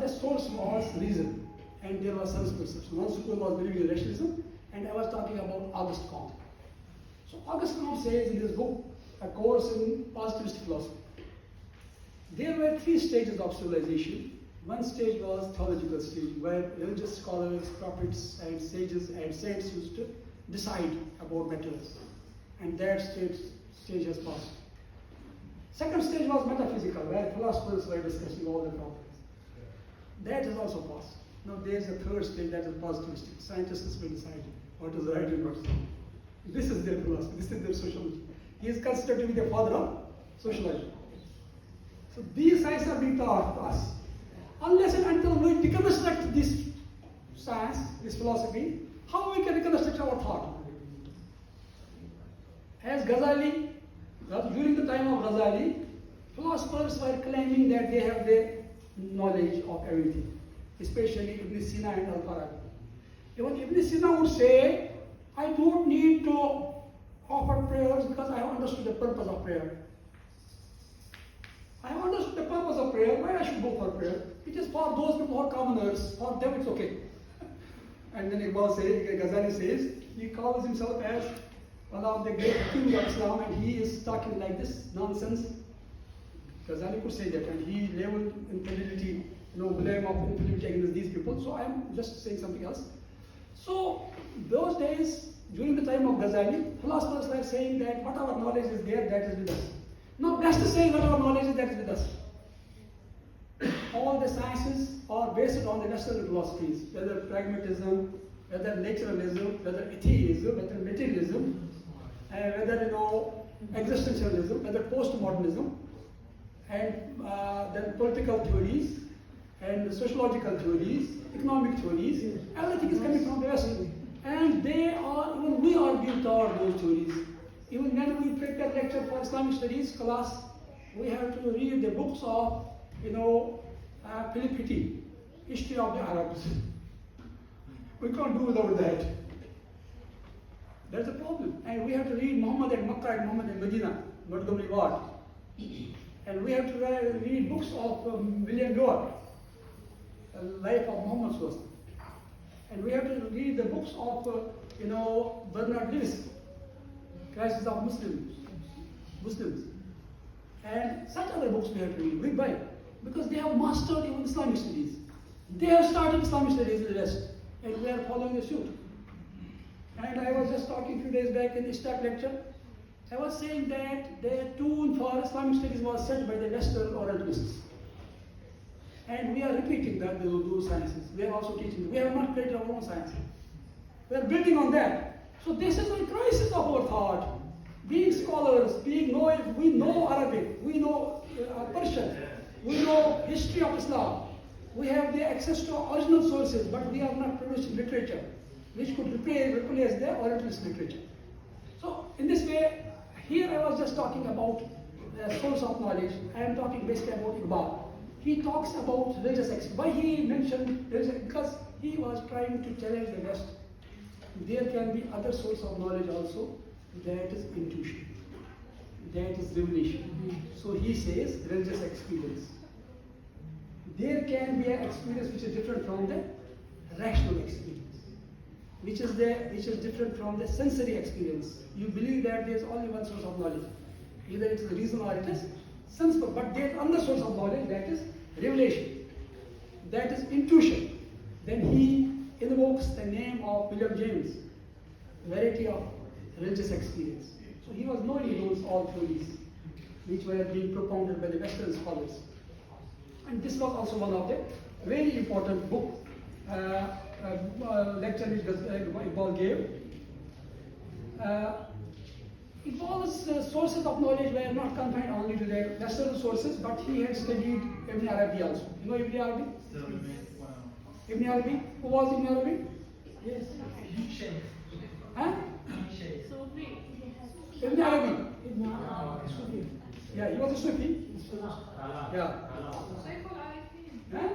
the source was reason, and there was sense perception. One school was believing in rationalism, and I was talking about Auguste Comte. So Auguste Comte says in his book, A Course in Positivistic Philosophy, there were 3 stages of civilization. One stage was theological stage, where religious scholars, prophets, and sages and saints used to decide about matters, and that stage has passed. Second stage was metaphysical, where philosophers were discussing all the problems. That has also passed. Now there is a third stage, that is positivistic. Scientists will decide what is right and what's wrong. This is their philosophy, this is their sociology. He is considered to be the father of sociology. So these sciences are being taught to us. Unless and until we deconstruct this science, this philosophy, how we can reconstruct our thought? As Ghazali, during the time of Ghazali, philosophers were claiming that they have the knowledge of everything, especially Ibn Sina and Al-Farabi. Even Ibn Sina would say, I don't need to offer prayers because I have understood the purpose of prayer. I have understood the purpose of prayer, why I should go for prayer? It is for those people who are commoners, for them it's okay. And then Iqbal says, Ghazali says, he calls himself as one of the great kings of Islam, and he is talking like this nonsense. Ghazali could say that, and he labeled infidelity, blame of infidelity against these people. So I am just saying something else. So those days, during the time of Ghazali, philosophers were saying that whatever knowledge is there, that is with us. Now best to say whatever knowledge is, that is with us. All the sciences are based on the Western philosophies, whether pragmatism, whether naturalism, whether atheism, whether materialism, whether existentialism, whether postmodernism, and then political theories, and sociological theories, economic theories. Everything is coming from the West, and even we are being taught those theories. Even when we prepare lecture for Islamic studies class, we have to read the books of Philip Hitti, History of the Arabs. We can't do without that. That's the problem. And we have to read Muhammad and Makkah and Muhammad and Medina, Montgomery Ward. And we have to read books of William Lord, Life of Muhammad Sallallahu. And we have to read the books of Bernard Lewis, Crisis of Muslims. And such other books we have to read, big by, because they have mastered even Islamic studies. They have started Islamic studies in the West, and we are following the suit. And I was just talking a few days back in the Istaq lecture. I was saying that the tune for Islamic studies was set by the Western Orientalists. And we are repeating those sciences. We are also teaching. We have not created our own science. We are building on that. So this is a crisis of our thought. Being scholars, we know Arabic, we know Persian, we know history of Islam. We have the access to original sources, but we are not producing literature which could replace the Orientalist literature. So in this way, here I was just talking about the source of knowledge. I am talking basically about Iqbal. He talks about religious experience. Why he mentioned religious? Because he was trying to challenge the West. There can be other source of knowledge also. That is intuition. That is revelation. So he says religious experience. There can be an experience which is different from the rational experience, which is different from the sensory experience. You believe that there is only one source of knowledge. Either it is reason or it is sense, but there is another source of knowledge, that is revelation. That is intuition. Then he invokes the name of William James, variety of religious experience. So he was knowing those all theories which were being propounded by the Western scholars. And this was also one of the very important book lecture which Iqbal gave. Iqbal's sources of knowledge were not confined only to the Western sources, but he had studied Ibn Arabi also. You know Ibn Arabi? Ibn Arabi? Who was Ibn Arabi? Yes. Huh? Ibn Arabi. Yeah, he was a Sufi. Yeah. Huh?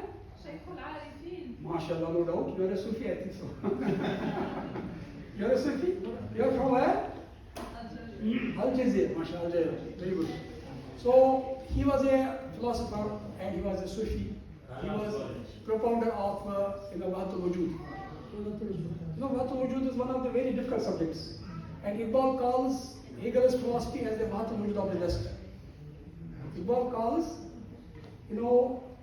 MashaAllah, no doubt. You are a Sufi, I think so. You are a Sufi? You are from where? Algeria, MashaAllah. Very good. So, he was a philosopher and he was a Sufi. He was propounder of Wahdatul Wujud. Wahdatul Wujud is one of the very difficult subjects. And Iqbal calls Hegel's philosophy as the Wahdatul Wujud of the West. Iqbal calls,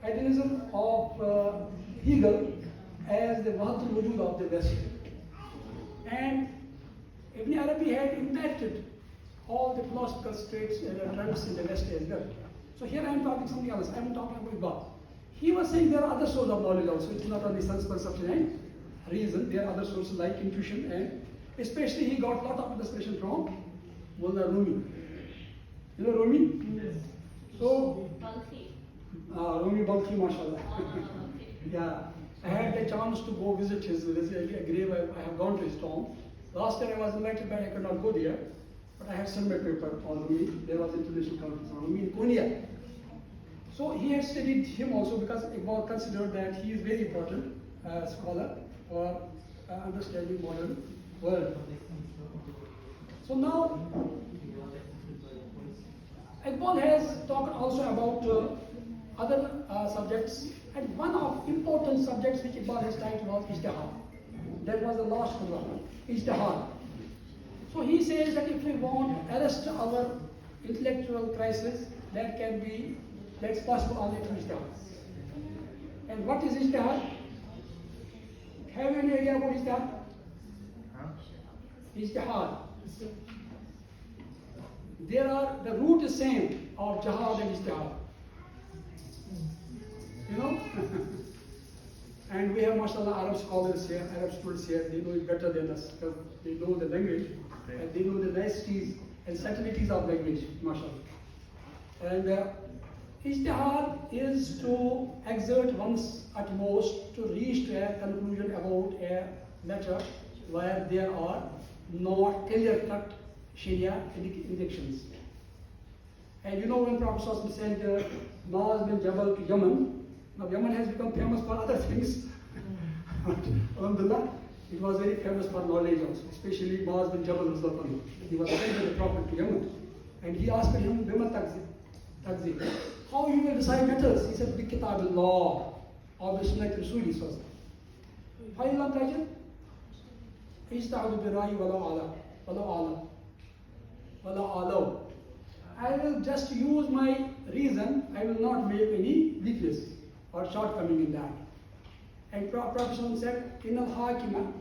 idealism of Hegel as the Wahdatul Wujud of the West. And Ibn Arabi had impacted all the philosophical trends in the West as well. So here I am talking something else. I am talking about Iqbal. He was saying there are other sources of knowledge also. It's not only sense perception and reason. There are other sources like intuition, and especially he got a lot of inspiration from Mullah Rumi. You know Rumi? Yes. So, Rumi Balkhi, mashallah. Yeah. I had the chance to go visit his grave. I have gone to his tomb. Last year I was invited, but I could not go there. But I have sent my paper on Rumi. There was international conference on Rumi in Konya. So he had studied him also because Iqbal considered that he is very important scholar for understanding modern world. So now Iqbal has talked also about other subjects, and one of important subjects which Iqbal has titled was Ijtihad. That was the last one, Ijtihad. So he says that if we want to arrest our intellectual crisis, that's possible only through Ijtihad. And what is Ijtihad? Have you any idea about Ijtihad? Ijtihad. The root is same of Jihad and Ijtihad. And we have, mashallah, Arab scholars here, Arab students here. They know it better than us because they know the language and they know the niceties and subtleties of language, mashallah. And Ijtihad is to exert one's utmost to reach to a conclusion about a matter where there are not clear-cut Sharia indications. And when Prophet sent Muaz bin Jabal to Yemen, now Yemen has become famous for other things. Alhamdulillah, it was very famous for knowledge also, especially Muaz bin Jabal was the one. He was sent by the Prophet to Yemen. And he asked him, Bima Taqzi, how you will decide matters? He said, Bi Kitabillah, or Bi Sunnat Rasuli sallallahu alaihi wasallam. How you will judge? Ijtihadu bi ra'i wala ala. I will just use my reason. I will not make any weakness or shortcoming in that. And Prophet said, Innal Hakima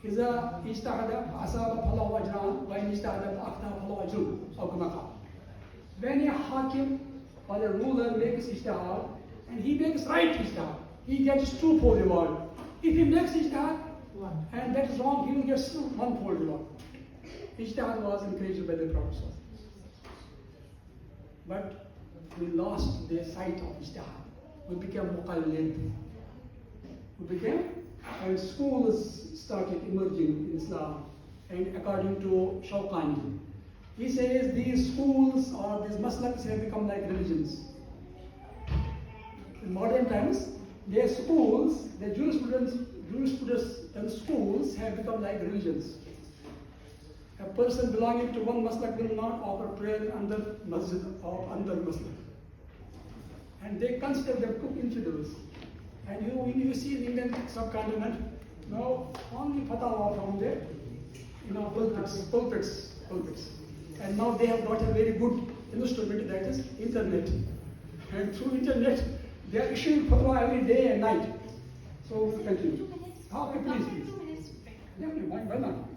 Iza ijtahada asaba falahu ajran wa in ijtahada fa'akhta falahu ajrun, or kama qala. When a hakim or a ruler makes ijtihad and he makes right ijtihad, he gets twofold reward. If he makes ijtihad and that is wrong, he will get one-fold reward. Ijtihad was encouraged by the Prophet. But we lost the sight of ijtihad. We became muqallid. And schools started emerging in Islam. And according to Shawqani, he says these schools or these maslaks have become like religions. In modern times, their schools, their jurisprudence and schools have become like religions. A person belonging to one maslak will not offer prayer under masjid or under maslak. And they consider them infidels. And you see in Indian subcontinent, now only fatwa from there, pulpits. And now they have got a very good instrument, that is internet. And through internet, they are issuing fatwa every day and night. So continue. Okay, please.